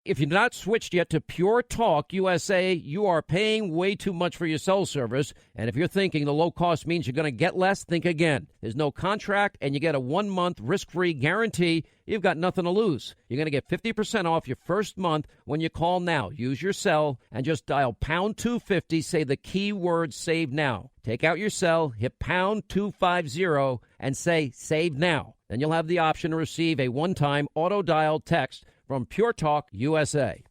If you've not switched yet to Pure Talk USA, you are paying way too much for your cell service. And if you're thinking the low cost means you're going to get less, think again. There's no contract, and you get a 1-month risk-free guarantee. You've got nothing to lose. You're going to get 50% off your first month when you call now. Use your cell and just dial pound 250, say the keyword save now. Take out your cell, hit pound 250, and say save now. Then you'll have the option to receive a one-time auto-dial text from Pure Talk USA.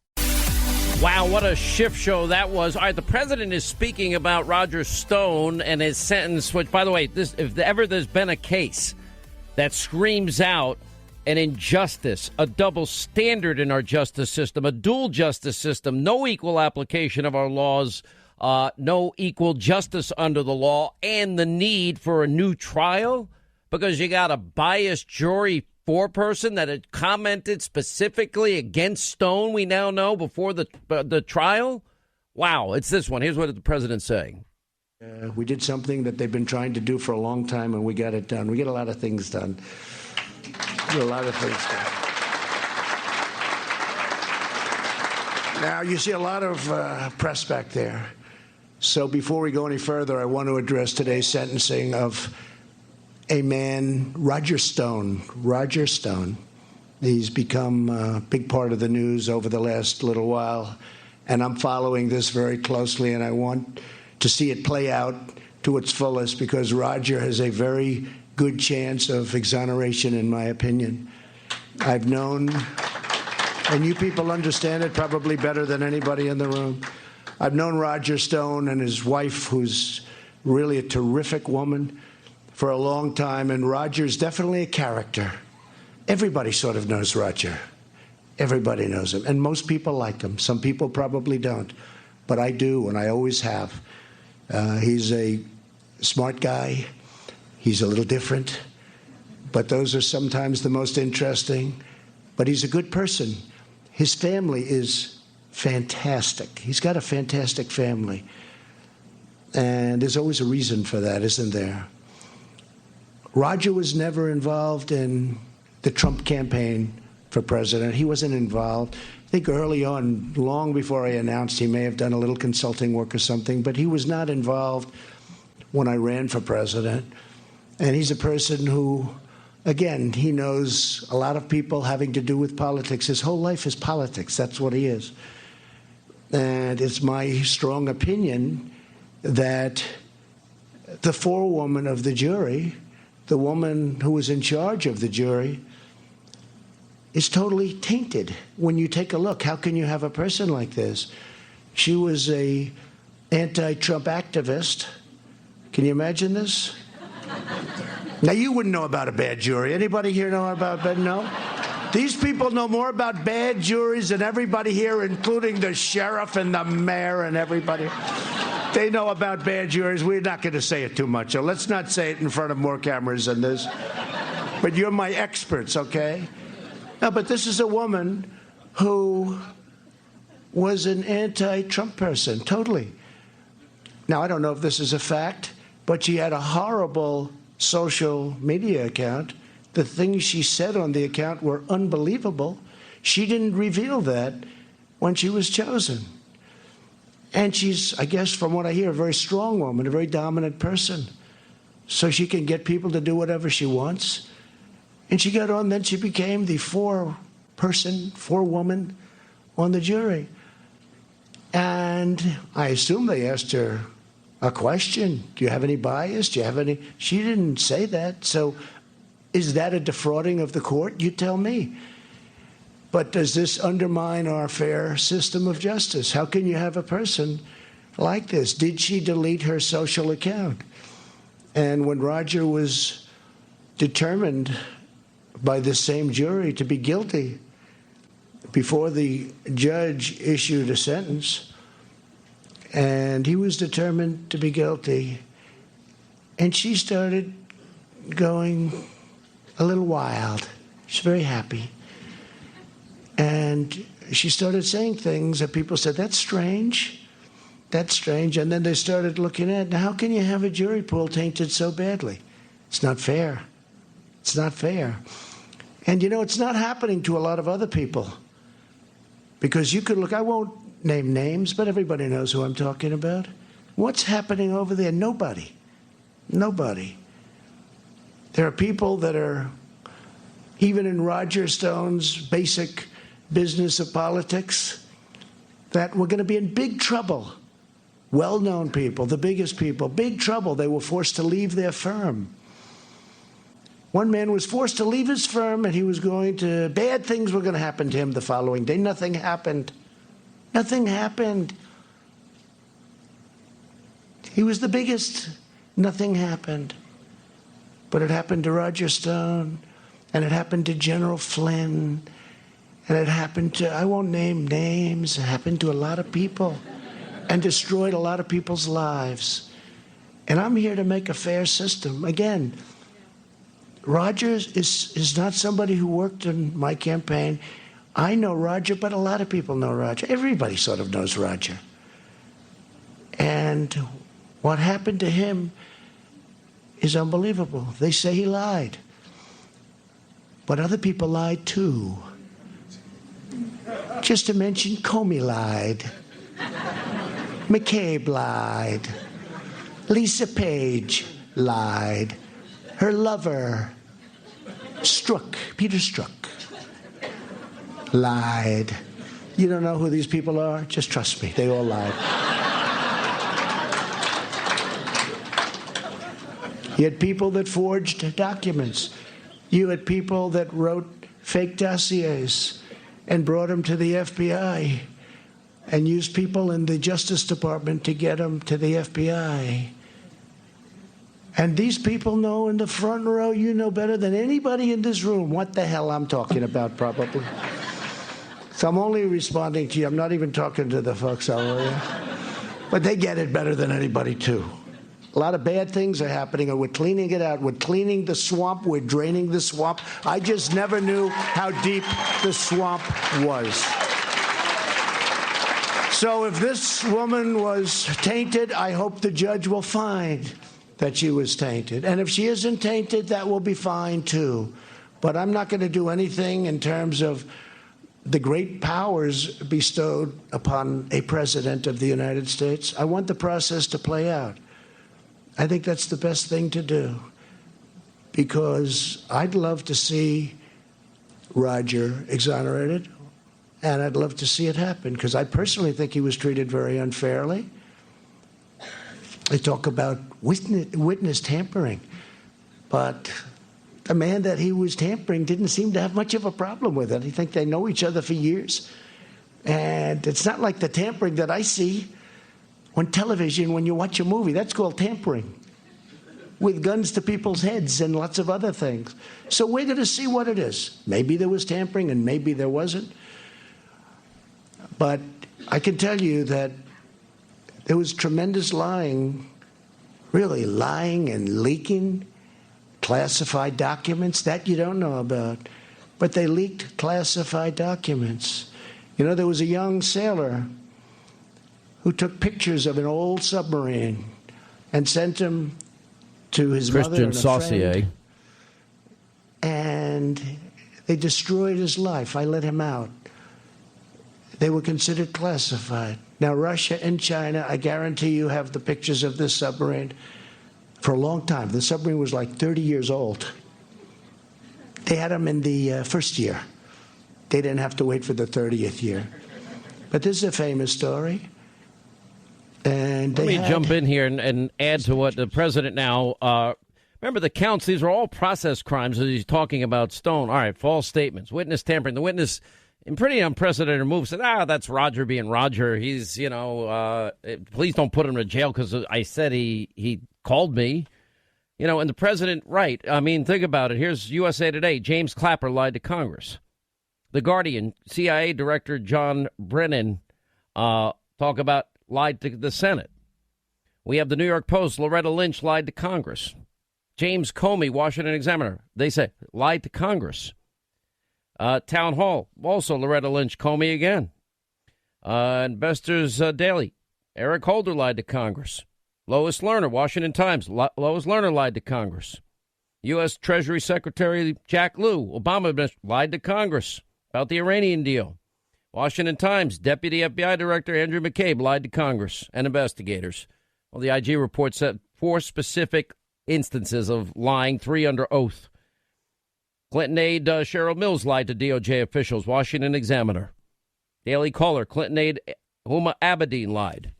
Wow, what a shift show that was. All right, the president is speaking about Roger Stone and his sentence, which, by the way, if ever there's been a case that screams out an injustice, a double standard in our justice system, a dual justice system, no equal application of our laws, no equal justice under the law, and the need for a new trial because you got a biased jury foreperson that had commented specifically against Stone, we now know, before the trial. Wow, it's this one. Here's what the president's saying. We did something that they've been trying to do for a long time, and we got it done. We get a lot of things done. Now, you see a lot of press back there. So before we go any further, I want to address today's sentencing of a man, Roger Stone. Roger Stone. He's become a big part of the news over the last little while, and I'm following this very closely, and I want to see it play out to its fullest because Roger has a very good chance of exoneration, in my opinion. I've known, and you people understand it probably better than anybody in the room, I've known Roger Stone and his wife, who's really a terrific woman, for a long time, and Roger's definitely a character. Everybody sort of knows Roger. Everybody knows him, and most people like him. Some people probably don't, but I do, and I always have. He's a smart guy. He's a little different, but those are sometimes the most interesting. But he's a good person. His family is fantastic. He's got a fantastic family, and there's always a reason for that, isn't there? Roger was never involved in the Trump campaign for president. He wasn't involved. I think early on, long before I announced, he may have done a little consulting work or something, but he was not involved when I ran for president. And he's a person who, again, he knows a lot of people having to do with politics. His whole life is politics. That's what he is. And it's my strong opinion that the forewoman of the jury, the woman who was in charge of the jury, is totally tainted. When you take a look, how can you have a person like this? She was a anti-Trump activist. Can you imagine this? Now, you wouldn't know about a bad jury. Anybody here know about bad? No? These people know more about bad juries than everybody here, including the sheriff and the mayor and everybody. They know about bad juries. We're not going to say it too much, so let's not say it in front of more cameras than this. But you're my experts, okay? No, but this is a woman who was an anti-Trump person, totally. Now, I don't know if this is a fact, but she had a horrible social media account. The things she said on the account were unbelievable. She didn't reveal that when she was chosen. And she's, I guess, from what I hear, a very strong woman, a very dominant person. So she can get people to do whatever she wants. And she got on, then she became the four-woman on the jury. And I assume they asked her a question. Do you have any bias? Do you have any? She didn't say that. So is that a defrauding of the court? You tell me. But does this undermine our fair system of justice? How can you have a person like this? Did she delete her social account? And when Roger was determined by the same jury to be guilty, before the judge issued a sentence, and he was determined to be guilty, and she started going a little wild. She's very happy. And she started saying things that people said, that's strange. That's strange. And then they started looking at, now, how can you have a jury pool tainted so badly? It's not fair. It's not fair. And, you know, it's not happening to a lot of other people. Because you could look, I won't name names, but everybody knows who I'm talking about. What's happening over there? Nobody. There are people that are, even in Roger Stone's basic business of politics, that were going to be in big trouble. Well-known people, the biggest people, big trouble. They were forced to leave their firm. One man was forced to leave his firm, and bad things were going to happen to him the following day. Nothing happened. He was the biggest. Nothing happened. But it happened to Roger Stone, and it happened to General Flynn, and it happened to, I won't name names, it happened to a lot of people and destroyed a lot of people's lives. And I'm here to make a fair system. Again, Roger is not somebody who worked in my campaign. I know Roger, but a lot of people know Roger. Everybody sort of knows Roger. And what happened to him is unbelievable. They say he lied. But other people lied too. Just to mention, Comey lied. McCabe lied. Lisa Page lied. Her lover, Peter Strzok, lied. You don't know who these people are? Just trust me, they all lied. You had people that forged documents. You had people that wrote fake dossiers and brought them to the FBI and used people in the Justice Department to get them to the FBI. And these people know in the front row, you know better than anybody in this room what the hell I'm talking about, probably. So I'm only responding to you. I'm not even talking to the folks over there. But they get it better than anybody, too. A lot of bad things are happening, and we're cleaning it out. We're cleaning the swamp. We're draining the swamp. I just never knew how deep the swamp was. So if this woman was tainted, I hope the judge will find that she was tainted. And if she isn't tainted, that will be fine, too. But I'm not going to do anything in terms of the great powers bestowed upon a president of the United States. I want the process to play out. I think that's the best thing to do, because I'd love to see Roger exonerated, and I'd love to see it happen, because I personally think he was treated very unfairly. They talk about witness tampering, but the man that he was tampering didn't seem to have much of a problem with it. I think they know each other for years, and it's not like the tampering that I see on television when you watch a movie. That's called tampering, with guns to people's heads and lots of other things. So we're going to see what it is. Maybe there was tampering and maybe there wasn't. But I can tell you that there was tremendous lying, really lying and leaking classified documents that you don't know about. But they leaked classified documents. You know, there was a young sailor who took pictures of an old submarine and sent them to his mother and a friend. And they destroyed his life. I let him out. They were considered classified. Now, Russia and China, I guarantee you, have the pictures of this submarine for a long time. The submarine was like 30 years old. They had them in the first year. They didn't have to wait for the 30th year. But this is a famous story. And let me jump in here and add to what the president now, remember the counts, these are all process crimes that he's talking about Stone. All right, false statements, witness tampering. The witness, in pretty unprecedented move, said, that's Roger being Roger. He's, please don't put him to jail because I said he called me. And the president, right. I mean, think about it. Here's USA Today. James Clapper lied to Congress. The Guardian, CIA Director John Brennan talk about lied to the Senate. We have the New York Post, Loretta Lynch lied to Congress. James Comey, Washington Examiner, they say lied to Congress. Town Hall, also Loretta Lynch, Comey again. Investors Daily, Eric Holder lied to Congress. Lois Lerner, Washington Times, Lois Lerner lied to Congress. U.S. Treasury Secretary Jack Lew, Obama lied to Congress about the Iranian deal. Washington Times, Deputy FBI Director Andrew McCabe lied to Congress and investigators. Well, the IG report said 4 specific instances of lying, 3 under oath. Clinton aide Cheryl Mills lied to DOJ officials. Washington Examiner. Daily Caller, Clinton aide Huma Abedin lied.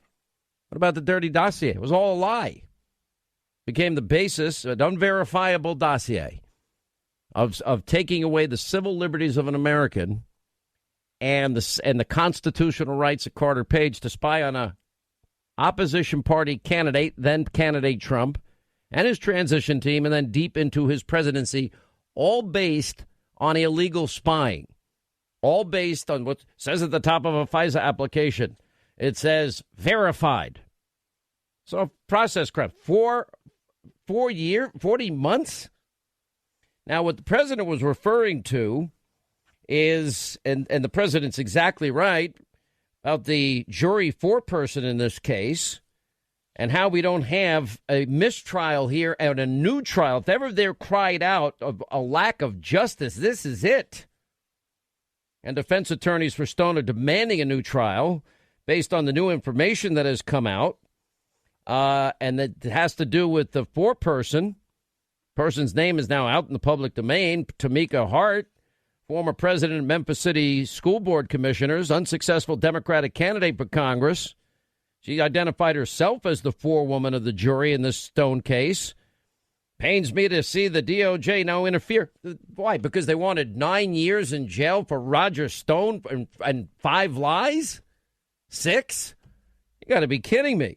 What about the dirty dossier? It was all a lie. Became the basis, an unverifiable dossier of taking away the civil liberties of an American and the constitutional rights of Carter Page to spy on a opposition party candidate, then candidate Trump, and his transition team, and then deep into his presidency, all based on illegal spying, all based on what says at the top of a FISA application. It says verified. So process crap. 40 months? Now, what the president was referring to is, and the president's exactly right, about the jury foreperson in this case and how we don't have a mistrial here and a new trial. If ever there cried out of a lack of justice, this is it. And defense attorneys for Stone are demanding a new trial based on the new information that has come out. And that has to do with the foreperson. Person's name is now out in the public domain. Tamika Hart, former president of Memphis City School Board Commissioners, unsuccessful Democratic candidate for Congress. She identified herself as the forewoman of the jury in this Stone case. Pains me to see the DOJ now interfere. Why? Because they wanted 9 years in jail for Roger Stone and 5 lies? 6? You got to be kidding me.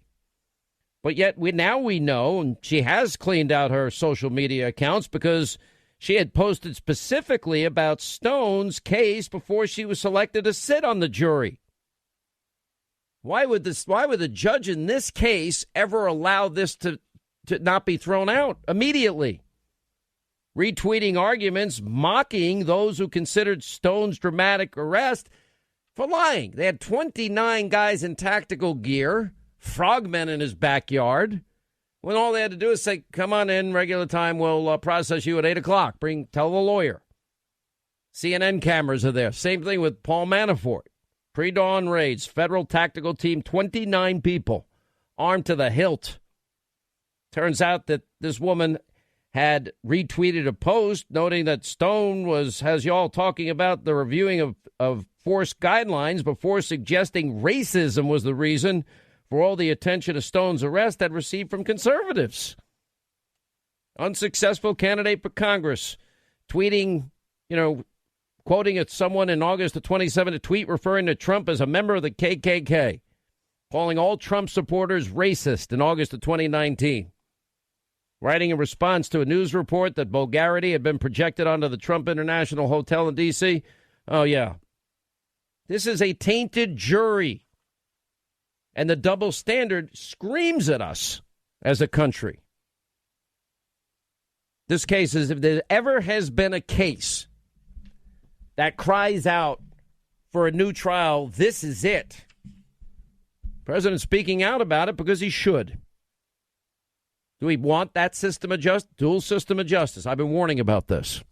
But yet we know, and she has cleaned out her social media accounts because she had posted specifically about Stone's case before she was selected to sit on the jury. Why would the judge in this case ever allow this to not be thrown out immediately? Retweeting arguments, mocking those who considered Stone's dramatic arrest for lying. They had 29 guys in tactical gear, frogmen in his backyard, when all they had to do is say, come on in, regular time, we'll process you at 8 o'clock. Tell the lawyer. CNN cameras are there. Same thing with Paul Manafort. Pre-dawn raids, federal tactical team, 29 people, armed to the hilt. Turns out that this woman had retweeted a post noting that Stone has y'all talking about the reviewing of force guidelines before suggesting racism was the reason for all the attention of Stone's arrest that received from conservatives. Unsuccessful candidate for Congress, tweeting, quoting at someone in August of 27, a tweet referring to Trump as a member of the KKK, calling all Trump supporters racist in August of 2019. Writing in response to a news report that vulgarity had been projected onto the Trump International Hotel in D.C. Oh, yeah. This is a tainted jury. And the double standard screams at us as a country. This case is, if there ever has been a case that cries out for a new trial, this is it. President speaking out about it because he should. Do we want that system of justice? Dual system of justice. I've been warning about this.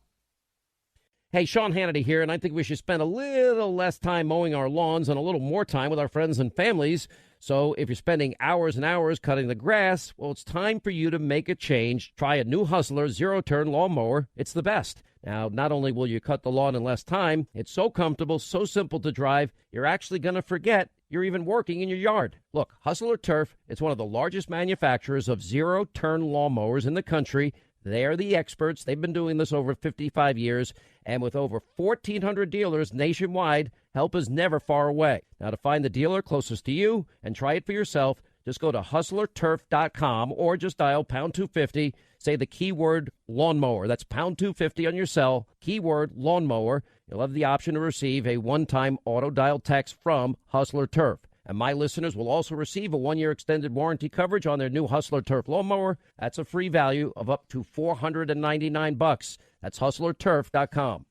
Hey, Sean Hannity here, and I think we should spend a little less time mowing our lawns and a little more time with our friends and families. So if you're spending hours and hours cutting the grass, well, it's time for you to make a change. Try a new Hustler zero-turn lawnmower. It's the best. Now, not only will you cut the lawn in less time, it's so comfortable, so simple to drive, you're actually going to forget you're even working in your yard. Look, Hustler Turf, it's one of the largest manufacturers of zero-turn lawnmowers in the country. They're the experts. They've been doing this over 55 years. And with over 1,400 dealers nationwide, help is never far away. Now, to find the dealer closest to you and try it for yourself, just go to hustlerturf.com or just dial pound 250. Say the keyword lawnmower. That's pound 250 on your cell, keyword lawnmower. You'll have the option to receive a one-time auto dial text from Hustler Turf. And my listeners will also receive a 1-year extended warranty coverage on their new Hustler Turf lawnmower. That's a free value of up to $499. That's hustlerturf.com.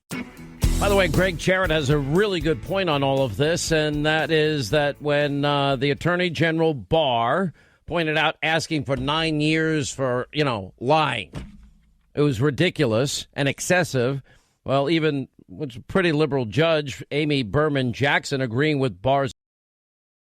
By the way, Greg Jarrett has a really good point on all of this, and that is that when the Attorney General Barr pointed out asking for 9 years for, lying, it was ridiculous and excessive. Well, even was a pretty liberal judge, Amy Berman Jackson, agreeing with Barr's